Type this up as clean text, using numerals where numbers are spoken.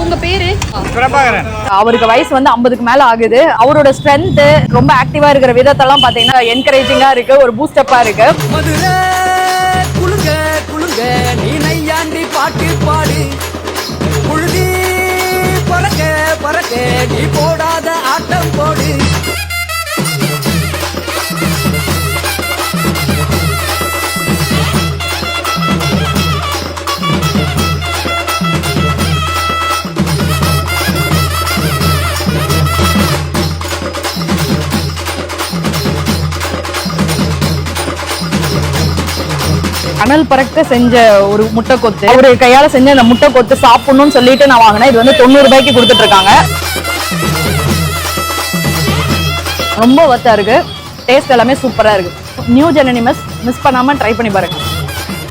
உங்க பேரு? பிரபாகரன். அவருக்கு வயசு வந்து 50க்கு மேல ஆகுது. அவரோட ஸ்ட்ரென்த் ரொம்ப ஆக்டிவா இருக்கிற விதத்தெல்லாம் பாத்தீங்கன்னா என்கரேஜிங்கா இருக்கு, ஒரு பூஸ்டப்பா இருக்கு. மதுரை குளுங்க குளுங்க நீ நையாண்டி பாட்டு பாடு, புழுதி பறக்க பறக்க நீ போடாத ஆட்டம் போடு. அனல் பறக்க செஞ்ச ஒரு முட்டை கொத்து, அவரு கையால செஞ்ச அந்த முட்டை கொத்து சாப்பிடணும்னு சொல்லிட்டு நான் வாங்கினேன். இது வந்து 90 ரூபாய்க்கு கொடுத்துட்டு இருக்காங்க. ரொம்ப வத்தா இருக்கு, டேஸ்ட் எல்லாமே சூப்பரா இருக்கு. நியூ ஜெனனி மிஸ் பண்ணாம ட்ரை பண்ணி பாருங்க.